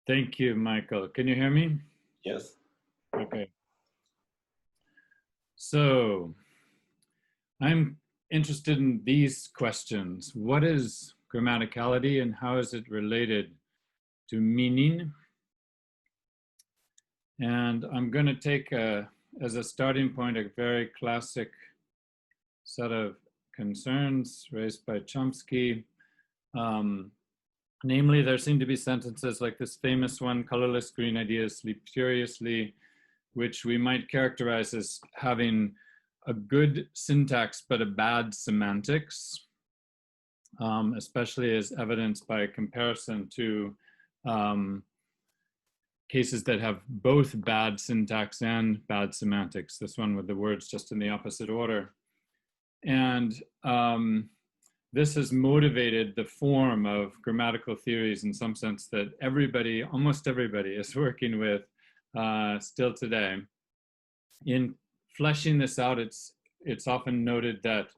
Thank you, Michael. Can you hear me? Yes. Okay. So I'm interested in these questions. What is grammaticality and how is it related to meaning? And I'm going to take as a starting point a very classic set of concerns raised by Chomsky. Namely, there seem to be sentences like this famous one, colorless green ideas sleep furiously, which we might characterize as having a good syntax but a bad semantics, especially as evidenced by comparison to cases that have both bad syntax and bad semantics, this one with the words just in the opposite order. And this has motivated the form of grammatical theories in some sense that everybody, almost everybody, is working with still today. In fleshing this out, it's often noted that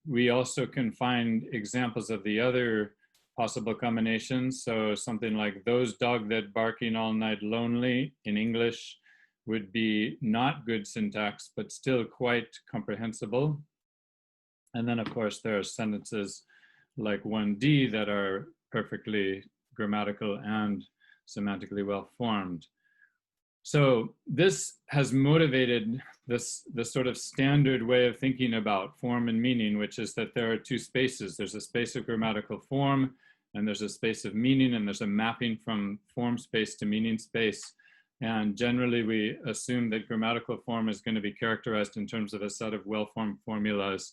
we also can find examples of the other possible combinations. So something like those dog that barking all night lonely in English would be not good syntax, but still quite comprehensible. And then of course there are sentences like 1D that are perfectly grammatical and semantically well formed. So this has motivated this sort of standard way of thinking about form and meaning, which is that there are two spaces. There's a space of grammatical form, and there's a space of meaning, and there's a mapping from form space to meaning space. And generally, we assume that grammatical form is going to be characterized in terms of a set of well-formed formulas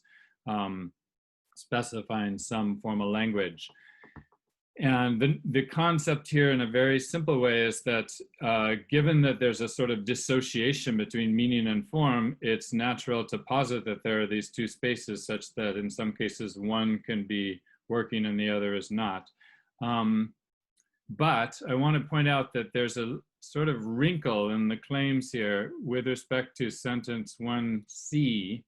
specifying some formal language. And the concept here in a very simple way is that given that there's a sort of dissociation between meaning and form, it's natural to posit that there are these two spaces such that in some cases one can be working and the other is not. But I want to point out that there's a sort of wrinkle in the claims here with respect to sentence 1C,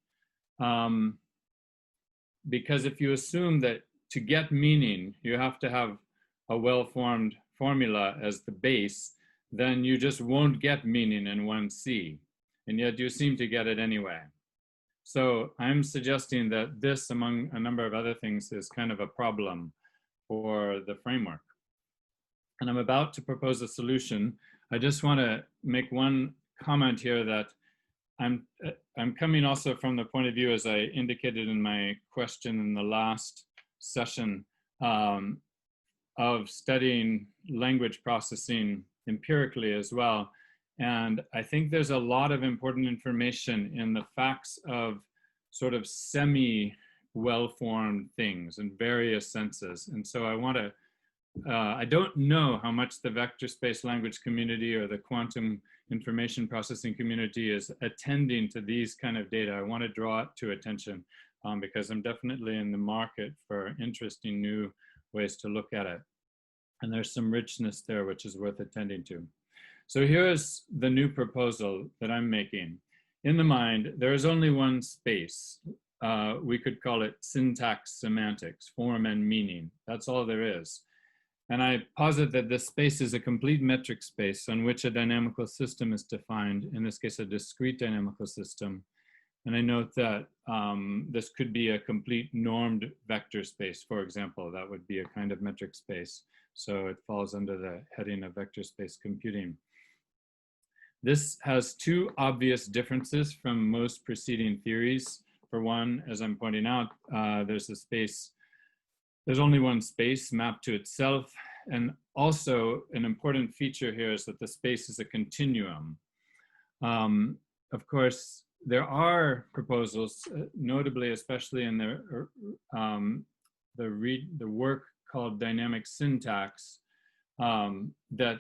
because if you assume that to get meaning, you have to have a well-formed formula as the base, then you just won't get meaning in 1C, and yet you seem to get it anyway. So I'm suggesting that this, among a number of other things, is kind of a problem for the framework. And I'm about to propose a solution. I just want to make one comment here that I'm coming also from the point of view, as I indicated in my question in the last session, of studying language processing empirically as well. And I think there's a lot of important information in the facts of sort of semi-well-formed things in various senses. And so I want to, I don't know how much the vector space language community or the quantum information processing community is attending to these kind of data. I want to draw it to attention because I'm definitely in the market for interesting new ways to look at it. And there's some richness there which is worth attending to. So here's the new proposal that I'm making. In the mind, there is only one space. We could call it syntax semantics, form and meaning. That's all there is. And I posit that this space is a complete metric space on which a dynamical system is defined, in this case, a discrete dynamical system. And I note that this could be a complete normed vector space, for example. That would be a kind of metric space. So it falls under the heading of vector space computing. This has two obvious differences from most preceding theories. For one, as I'm pointing out, there's only one space mapped to itself. And also an important feature here is that the space is a continuum. Of course, there are proposals, notably, especially in the work called dynamic syntax, that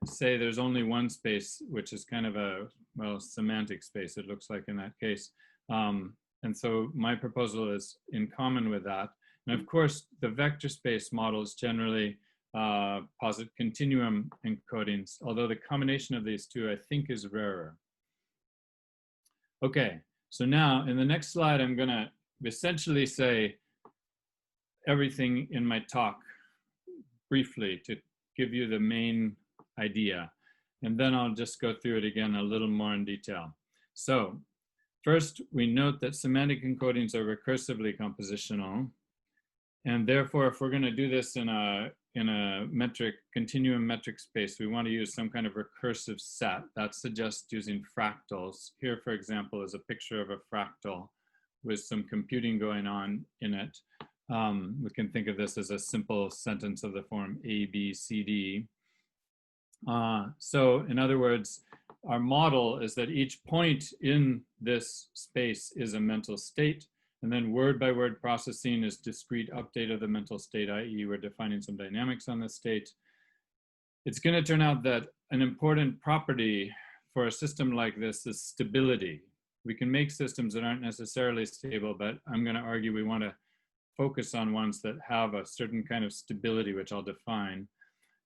say there's only one space, which is kind of a, well, semantic space, it looks like in that case. And so my proposal is in common with that. And of course, the vector space models generally posit continuum encodings, although the combination of these two I think is rarer. Okay, so now in the next slide, I'm going to essentially say everything in my talk briefly to give you the main idea. And then I'll just go through it again a little more in detail. So first, we note that semantic encodings are recursively compositional. And therefore, if we're going to do this in a continuum metric space, we want to use some kind of recursive set. That suggests using fractals. Here, for example, is a picture of a fractal with some computing going on in it. We can think of this as a simple sentence of the form A, B, C, D. So in other words, our model is that each point in this space is a mental state, and then word by word processing is discrete update of the mental state, i.e. we're defining some dynamics on the state. It's going to turn out that an important property for a system like this is stability. We can make systems that aren't necessarily stable, but I'm going to argue we want to focus on ones that have a certain kind of stability, which I'll define.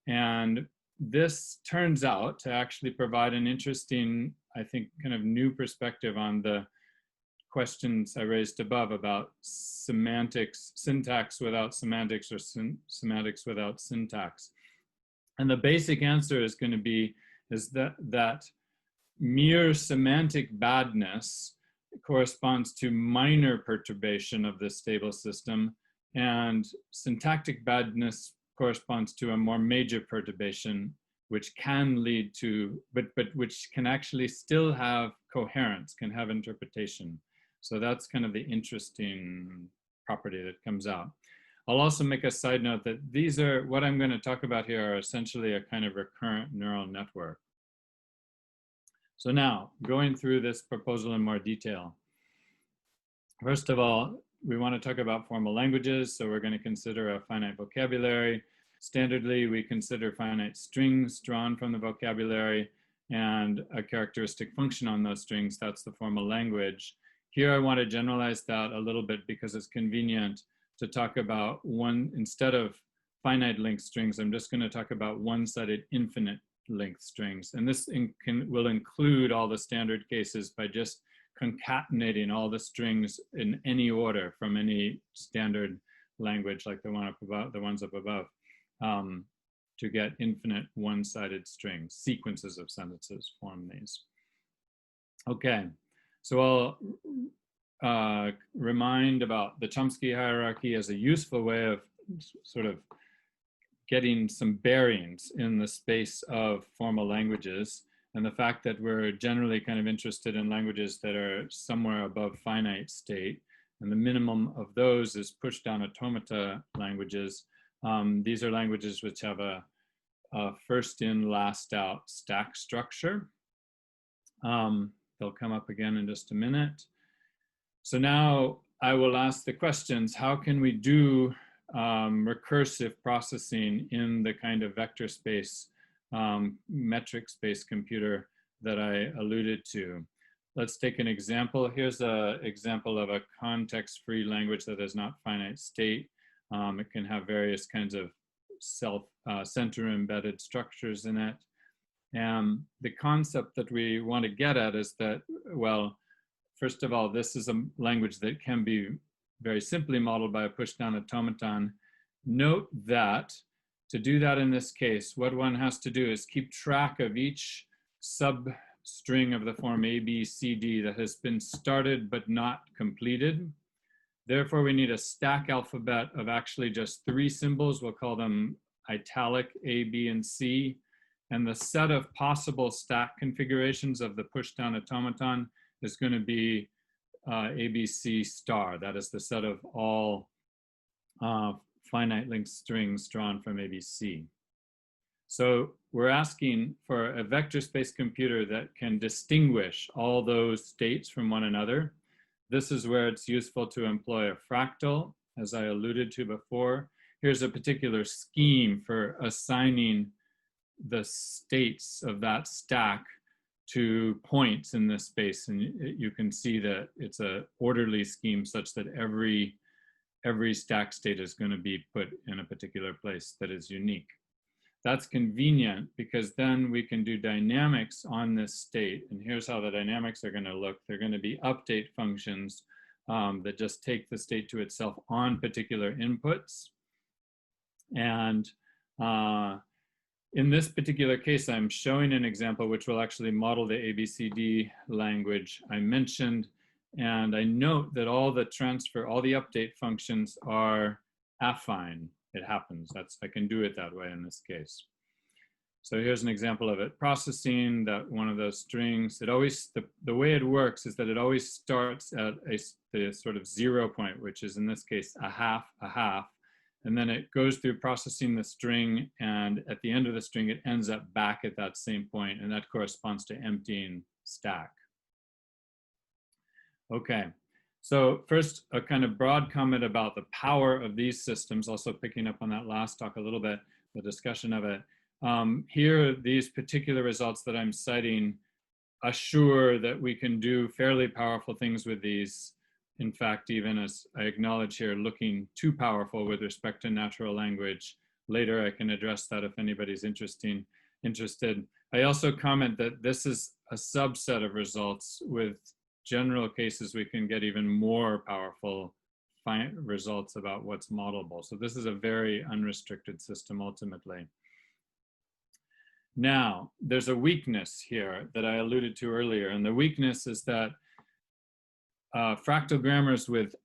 And this turns out to actually provide an interesting, I think, kind of new perspective on the questions I raised above about semantics, syntax without semantics, or semantics without syntax. And the basic answer is going to be that mere semantic badness corresponds to minor perturbation of the stable system, and syntactic badness corresponds to a more major perturbation, which can lead to, but which can actually still have coherence, can have interpretation. So that's kind of the interesting property that comes out. I'll also make a side note that these are, what I'm going to talk about here are essentially a kind of recurrent neural network. So now, going through this proposal in more detail. First of all, we want to talk about formal languages, so we're going to consider a finite vocabulary. Standardly, we consider finite strings drawn from the vocabulary and a characteristic function on those strings. That's the formal language. Here I want to generalize that a little bit because it's convenient to talk about one, instead of finite length strings, I'm just going to talk about one-sided infinite length strings. And this will include all the standard cases by just concatenating all the strings in any order from any standard language like the ones up above, to get infinite one-sided strings. Sequences of sentences form these. Okay, so I'll remind about the Chomsky hierarchy as a useful way of sort of getting some bearings in the space of formal languages, and the fact that we're generally kind of interested in languages that are somewhere above finite state, and the minimum of those is push-down automata languages. These are languages which have a first in, last out stack structure. They'll come up again in just a minute. So now I will ask the questions, how can we do recursive processing in the kind of vector space, metric space computer that I alluded to? Let's take an example. Here's an example of a context-free language that is not finite state. It can have various kinds of center embedded structures in it. And the concept that we want to get at is that, well, first of all, this is a language that can be very simply modeled by a push-down automaton. Note that to do that in this case, what one has to do is keep track of each substring of the form A, B, C, D that has been started but not completed. Therefore, we need a stack alphabet of actually just 3 symbols. We'll call them italic A, B, and C. And the set of possible stack configurations of the push-down automaton is going to be ABC star. That is the set of all finite length strings drawn from ABC. So we're asking for a vector space computer that can distinguish all those states from one another. This is where it's useful to employ a fractal, as I alluded to before. Here's a particular scheme for assigning the states of that stack to points in this space, and you can see that it's an orderly scheme such that every stack state is going to be put in a particular place that is unique. That's convenient because then we can do dynamics on this state, and here's how the dynamics are going to look. They're going to be update functions that just take the state to itself on particular inputs, and In this particular case, I'm showing an example which will actually model the ABCD language I mentioned. And I note that all the update functions are affine. It happens. I can do it that way in this case. So here's an example of it. Processing that one of those strings, the way it works is that it always starts at the sort of 0 point, which is in this case a half, and then it goes through processing the string, and at the end of the string, it ends up back at that same point, and that corresponds to emptying stack. Okay, so first, a kind of broad comment about the power of these systems, also picking up on that last talk a little bit, the discussion of it. Here, these particular results that I'm citing assure that we can do fairly powerful things with these. In fact, even as I acknowledge here, looking too powerful with respect to natural language. Later, I can address that if anybody's interested. I also comment that this is a subset of results. With general cases, we can get even more powerful results about what's modelable. So this is a very unrestricted system ultimately. Now, there's a weakness here that I alluded to earlier, and the weakness is that fractal grammars with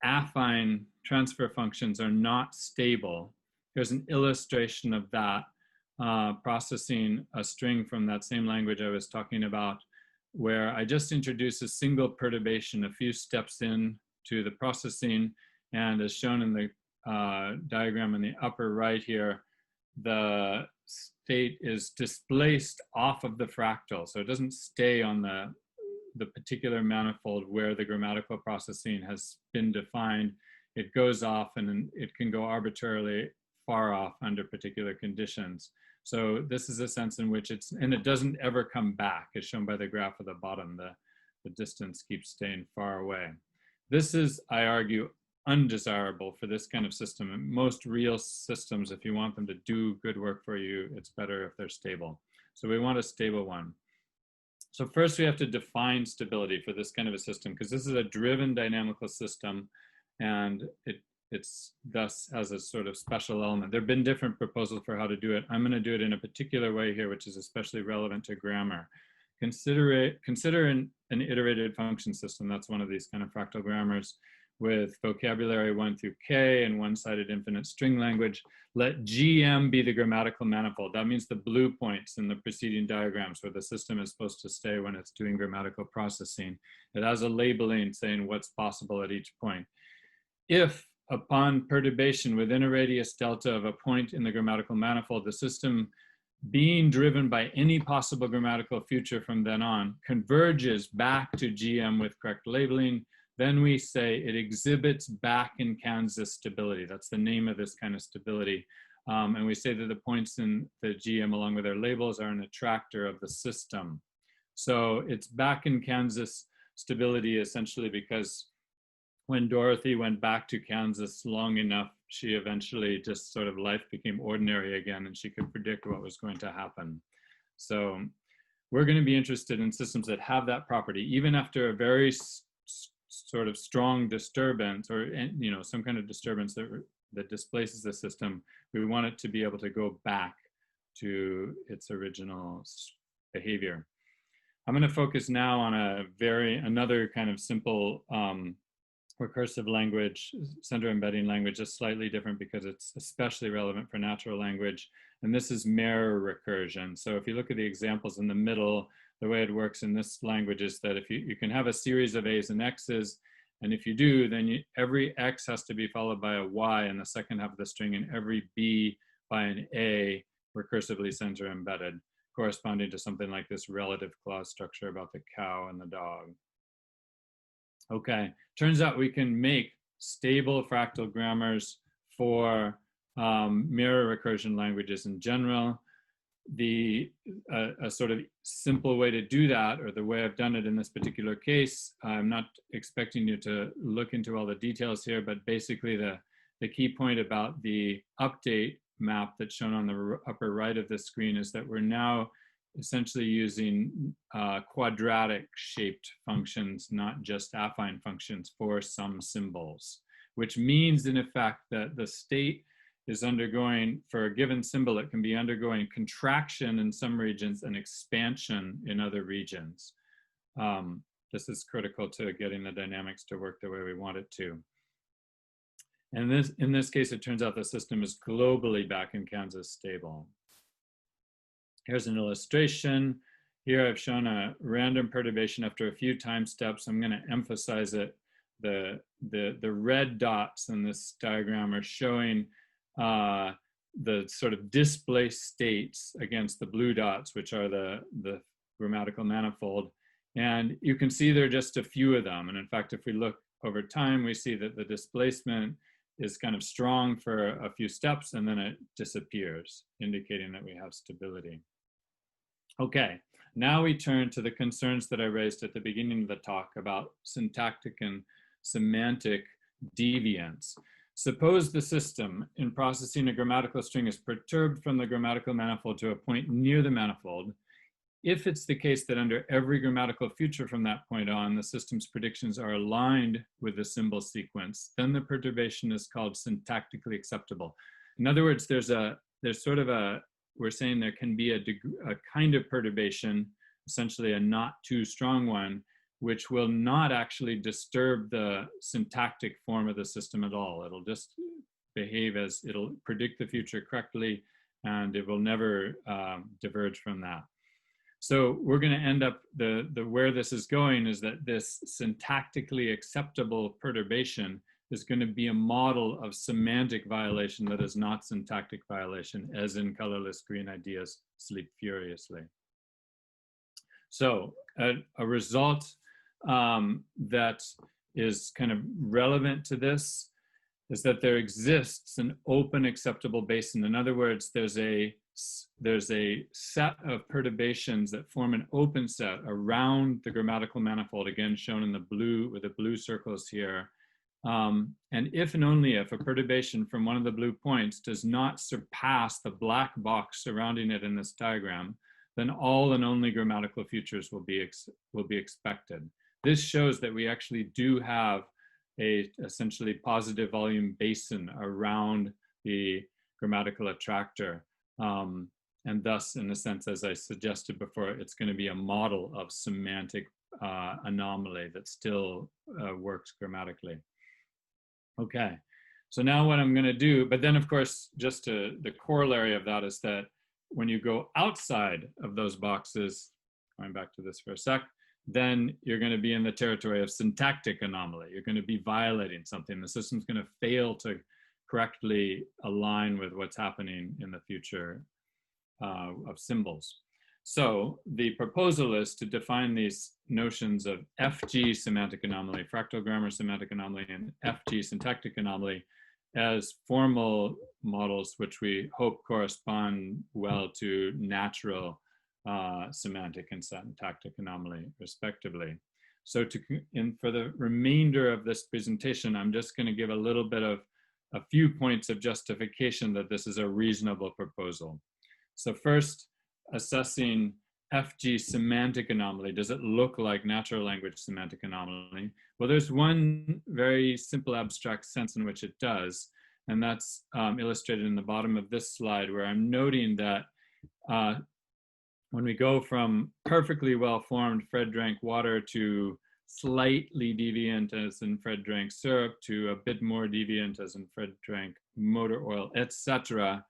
affine transfer functions are not stable. Here's an illustration of that, processing a string from that same language I was talking about, where I just introduce a single perturbation, a few steps in to the processing, and as shown in the diagram in the upper right here, the state is displaced off of the fractal. So it doesn't stay on the particular manifold where the grammatical processing has been defined. It goes off, and it can go arbitrarily far off under particular conditions. So this is a sense in which and it doesn't ever come back, as shown by the graph at the bottom. The distance keeps staying far away. This is, I argue, undesirable for this kind of system. And most real systems, if you want them to do good work for you, it's better if they're stable. So we want a stable one. So first we have to define stability for this kind of a system, because this is a driven dynamical system, and it's thus has a sort of special element. There have been different proposals for how to do it. I'm going to do it in a particular way here, which is especially relevant to grammar. Consider an iterated function system. That's one of these kind of fractal grammars with vocabulary 1 through K and one-sided infinite string language. Let GM be the grammatical manifold. That means the blue points in the preceding diagrams where the system is supposed to stay when it's doing grammatical processing. It has a labeling saying what's possible at each point. If upon perturbation within a radius delta of a point in the grammatical manifold, the system being driven by any possible grammatical future from then on converges back to GM with correct labeling, then we say it exhibits back in Kansas stability. That's the name of this kind of stability. And we say that the points in the GM along with their labels are an attractor of the system. So it's back in Kansas stability essentially because when Dorothy went back to Kansas long enough, she eventually just sort of life became ordinary again, and she could predict what was going to happen. So we're going to be interested in systems that have that property, even after a very sort of strong disturbance, or some kind of disturbance that displaces the system. We want it to be able to go back to its original behavior. I'm going to focus now on another kind of simple recursive language, center embedding language, just slightly different because it's especially relevant for natural language. And this is mirror recursion. So if you look at the examples in the middle, the way it works in this language is that if you can have a series of A's and X's, and if you do, then every X has to be followed by a Y in the second half of the string, and every B by an A, recursively center embedded, corresponding to something like this relative clause structure about the cow and the dog. Okay, turns out we can make stable fractal grammars for mirror recursion languages in general. A sort of simple way to do that, or the way I've done it in this particular case, I'm not expecting you to look into all the details here, but basically the key point about the update map that's shown on the upper right of the screen is that we're now essentially using quadratic shaped functions, not just affine functions, for some symbols, which means in effect that the state is undergoing, for a given symbol, it can be undergoing contraction in some regions and expansion in other regions. This is critical to getting the dynamics to work the way we want it to. And in this case, it turns out the system is globally back in Kansas stable. Here's an illustration. Here I've shown a random perturbation after a few time steps. I'm going to emphasize it. The red dots in this diagram are showing the sort of displaced states against the blue dots, which are the grammatical manifold. And you can see there are just a few of them. And in fact, if we look over time, we see that the displacement is kind of strong for a few steps and then it disappears, indicating that we have stability. Okay, now we turn to the concerns that I raised at the beginning of the talk about syntactic and semantic deviance. Suppose the system in processing a grammatical string is perturbed from the grammatical manifold to a point near the manifold. If it's the case that under every grammatical feature from that point on, the system's predictions are aligned with the symbol sequence, then the perturbation is called syntactically acceptable. In other words, there's sort of a, we're saying there can be a kind of perturbation, essentially a not too strong one, which will not actually disturb the syntactic form of the system at all. It'll just behave as, it'll predict the future correctly, and it will never diverge from that. So we're going to end up, where this is going is that this syntactically acceptable perturbation is going to be a model of semantic violation that is not syntactic violation, as in colorless green ideas sleep furiously. So a result that is kind of relevant to this is that there exists an open acceptable basin. In other words, there's a set of perturbations that form an open set around the grammatical manifold, again shown in the blue with the blue circles here. And if and only if a perturbation from one of the blue points does not surpass the black box surrounding it in this diagram, then all and only grammatical features will be expected. This shows that we actually do have a essentially positive volume basin around the grammatical attractor. And thus, in a sense, as I suggested before, it's going to be a model of semantic anomaly that still works grammatically. Okay, so now what I'm going to do, but then of course, just the corollary of that is that when you go outside of those boxes, going back to this for a sec, then you're going to be in the territory of syntactic anomaly. You're going to be violating something. The system's going to fail to correctly align with what's happening in the future of symbols. So the proposal is to define these notions of FG semantic anomaly, fractal grammar semantic anomaly, and FG syntactic anomaly as formal models which we hope correspond well to natural semantic and syntactic anomaly, respectively. So for the remainder of this presentation, I'm just going to give a little bit of a few points of justification that this is a reasonable proposal. So first, assessing FG semantic anomaly. Does it look like natural language semantic anomaly? Well, there's one very simple abstract sense in which it does, and that's illustrated in the bottom of this slide, where I'm noting that when we go from perfectly well-formed Fred drank water to slightly deviant as in Fred drank syrup to a bit more deviant as in Fred drank motor oil, etc.,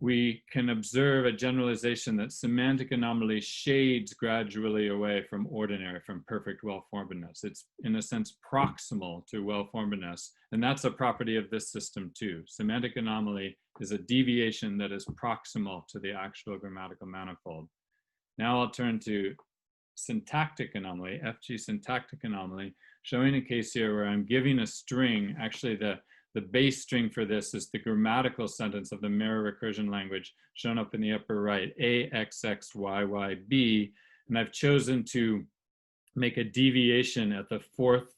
we can observe a generalization that semantic anomaly shades gradually away from ordinary, from perfect well-formedness. It's in a sense proximal to well-formedness, and that's a property of this system too. Semantic anomaly is a deviation that is proximal to the actual grammatical manifold. Now I'll turn to syntactic anomaly, FG syntactic anomaly, showing a case here where I'm giving a string. Actually, the base string for this is the grammatical sentence of the mirror recursion language shown up in the upper right, AXXYYB, and I've chosen to make a deviation at the fourth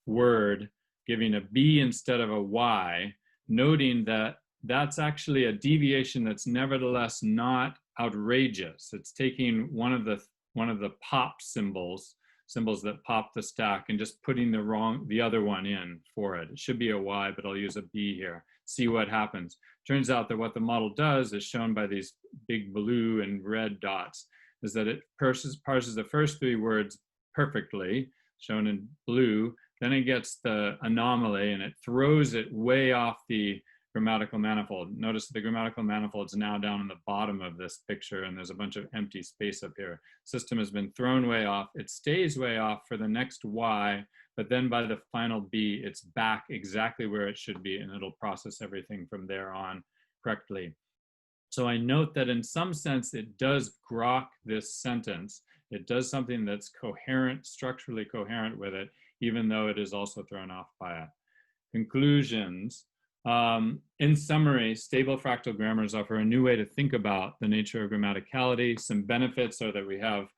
word, giving a B instead of a Y, noting that that's actually a deviation that's nevertheless not outrageous. It's taking one of the pop symbols that pop the stack, and just putting the other one in for it. It should be a Y, but I'll use a B here. see what happens. Turns out that what the model does, is shown by these big blue and red dots, is that it parses the first 3 words perfectly, shown in blue, then it gets the anomaly and it throws it way off the grammatical manifold. Notice the grammatical manifold is now down in the bottom of this picture, and there's a bunch of empty space up here. System has been thrown way off. It stays way off for the next Y, but then by the final B, it's back exactly where it should be, and it'll process everything from there on correctly. So I note that in some sense, it does grok this sentence. It does something that's coherent, structurally coherent with it, even though it is also thrown off by it. Conclusions. In summary, stable fractal grammars offer a new way to think about the nature of grammaticality. Some benefits are that we have,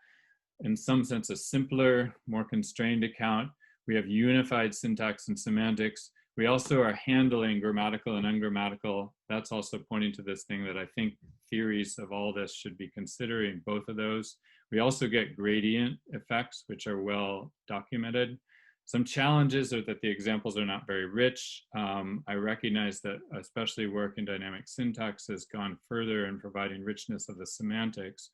in some sense, a simpler, more constrained account. We have unified syntax and semantics. We also are handling grammatical and ungrammatical. That's also pointing to this thing that I think theories of all this should be considering both of those. We also get gradient effects, which are well documented. Some challenges are that the examples are not very rich. I recognize that especially work in dynamic syntax has gone further in providing richness of the semantics.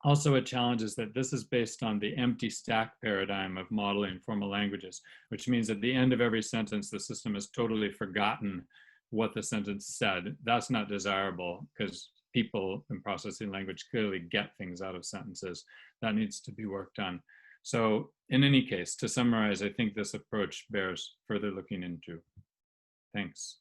Also a challenge is that this is based on the empty stack paradigm of modeling formal languages, which means at the end of every sentence, the system has totally forgotten what the sentence said. That's not desirable because people in processing language clearly get things out of sentences. That needs to be worked on. So in any case, to summarize, I think this approach bears further looking into. Thanks.